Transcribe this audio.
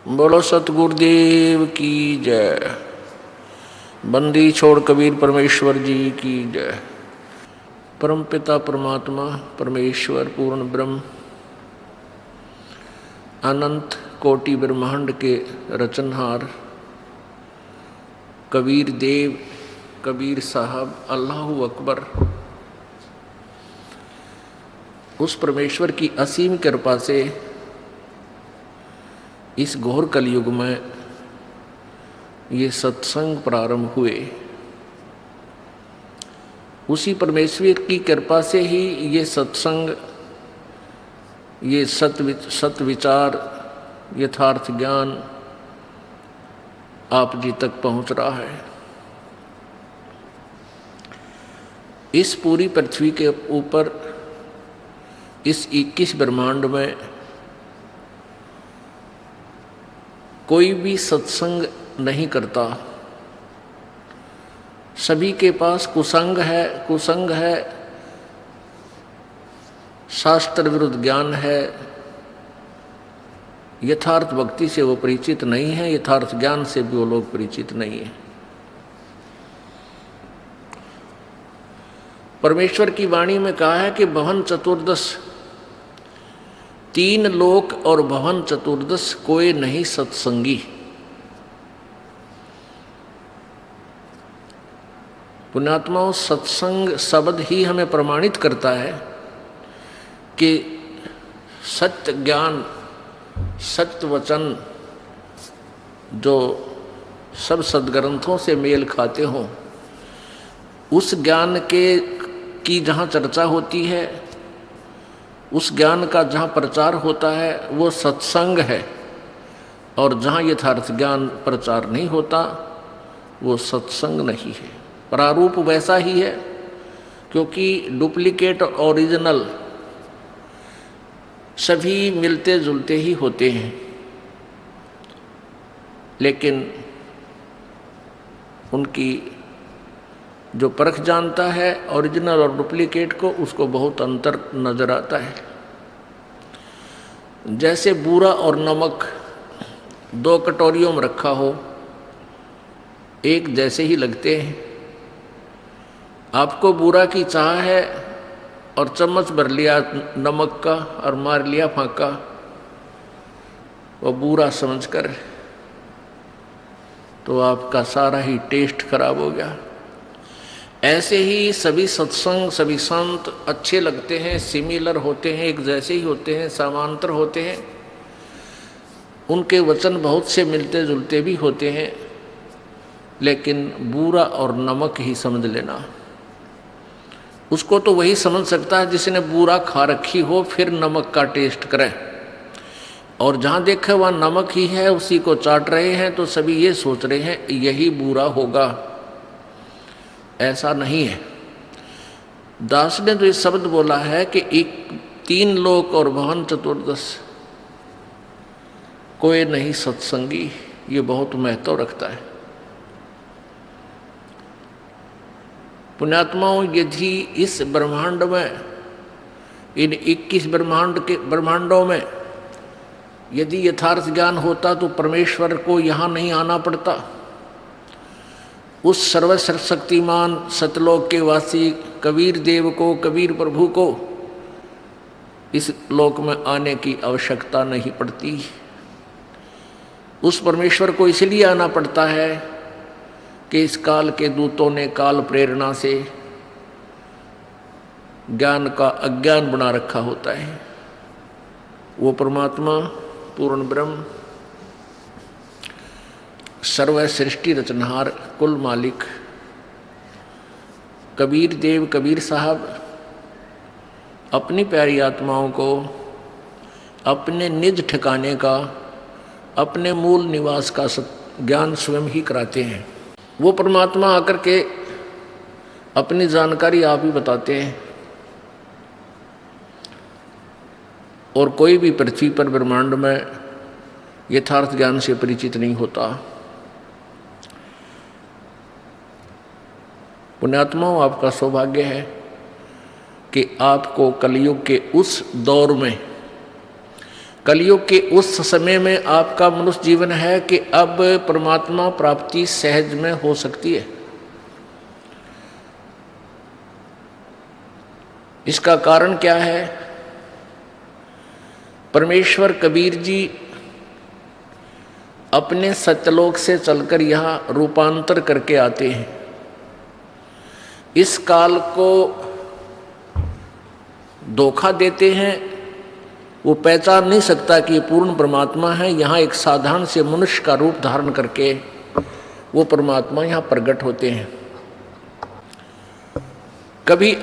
बोलो सतगुरुदेव की जय। बंदी छोड़ कबीर परमेश्वर जी की जय। परमपिता परमात्मा परमेश्वर पूर्ण ब्रह्म अनंत कोटि ब्रह्मांड के रचनहार कबीर देव कबीर साहब अल्लाहु अकबर, उस परमेश्वर की असीम कृपा से इस घोर कलयुग में ये सत्संग प्रारंभ हुए। उसी परमेश्वर की कृपा से ही ये सत्संग, ये सत विचार, यथार्थ ज्ञान आप जी तक पहुंच रहा है। इस पूरी पृथ्वी के ऊपर इस 21 ब्रह्मांड में कोई भी सत्संग नहीं करता। सभी के पास कुसंग है, शास्त्र विरुद्ध ज्ञान है, यथार्थ भक्ति से वो परिचित नहीं है, यथार्थ ज्ञान से भी वो लोग परिचित नहीं है। परमेश्वर की वाणी में कहा है कि भवन चतुर्दश, 3 लोक और भवन चतुर्दश कोई नहीं सत्संगी। पुण्यात्माओं, सत्संग शब्द ही हमें प्रमाणित करता है कि सत्य ज्ञान, सत्य वचन जो सब सदग्रंथों से मेल खाते हों, उस ज्ञान की जहाँ चर्चा होती है, उस ज्ञान का जहाँ प्रचार होता है वो सत्संग है। और जहाँ यथार्थ ज्ञान प्रचार नहीं होता वो सत्संग नहीं है। प्रारूप वैसा ही है, क्योंकि डुप्लीकेट और ओरिजिनल सभी मिलते जुलते ही होते हैं, लेकिन उनकी जो परख जानता है ओरिजिनल और डुप्लीकेट को, उसको बहुत अंतर नजर आता है। जैसे बूरा और नमक 2 कटोरियों में रखा हो, एक जैसे ही लगते हैं। आपको बूरा की चाह है और चम्मच भर लिया नमक का और मार लिया फांका, वो बूरा समझकर, तो आपका सारा ही टेस्ट खराब हो गया। ऐसे ही सभी सत्संग, सभी संत अच्छे लगते हैं, सिमिलर होते हैं, एक जैसे ही होते हैं, समांतर होते हैं। उनके वचन बहुत से मिलते जुलते भी होते हैं, लेकिन बूरा और नमक ही समझ लेना। उसको तो वही समझ सकता है जिसने बूरा खा रखी हो, फिर नमक का टेस्ट करे। और जहाँ देखे वहाँ नमक ही है, उसी को चाट रहे हैं, तो सभी ये सोच रहे हैं यही बूरा होगा। ऐसा नहीं है। दास ने तो ये शब्द बोला है कि 3 लोक और भवन चतुर्दश कोई नहीं सत्संगी। ये बहुत महत्व रखता है। पुण्यात्माओं, यदि इस ब्रह्मांड में, इन 21 ब्रह्मांडों में यदि यथार्थ ज्ञान होता तो परमेश्वर को यहाँ नहीं आना पड़ता। उस सर्वशक्तिमान सतलोक के वासी कबीर देव को, कबीर प्रभु को इस लोक में आने की आवश्यकता नहीं पड़ती। उस परमेश्वर को इसलिए आना पड़ता है कि इस काल के दूतों ने काल प्रेरणा से ज्ञान का अज्ञान बना रखा होता है। वो परमात्मा पूर्ण ब्रह्म, सर्व सृष्टि रचनहार, कुल मालिक कबीर देव कबीर साहब अपनी प्यारी आत्माओं को अपने निज ठिकाने का, अपने मूल निवास का ज्ञान स्वयं ही कराते हैं। वो परमात्मा आकर के अपनी जानकारी आप ही बताते हैं। और कोई भी पृथ्वी पर ब्रह्मांड में यथार्थ ज्ञान से परिचित नहीं होता। पुण्यात्माओं, आपका सौभाग्य है कि आपको कलयुग के उस दौर में कलयुग के उस समय में आपका मनुष्य जीवन है कि अब परमात्मा प्राप्ति सहज में हो सकती है। इसका कारण क्या है? परमेश्वर कबीर जी अपने सत्यलोक से चलकर यहाँ रूपांतर करके आते हैं। इस काल को धोखा देते हैं, वो पहचान नहीं सकता कि ये पूर्ण परमात्मा है। यहाँ एक साधारण से मनुष्य का रूप धारण करके वो परमात्मा यहाँ प्रकट होते हैं। कभी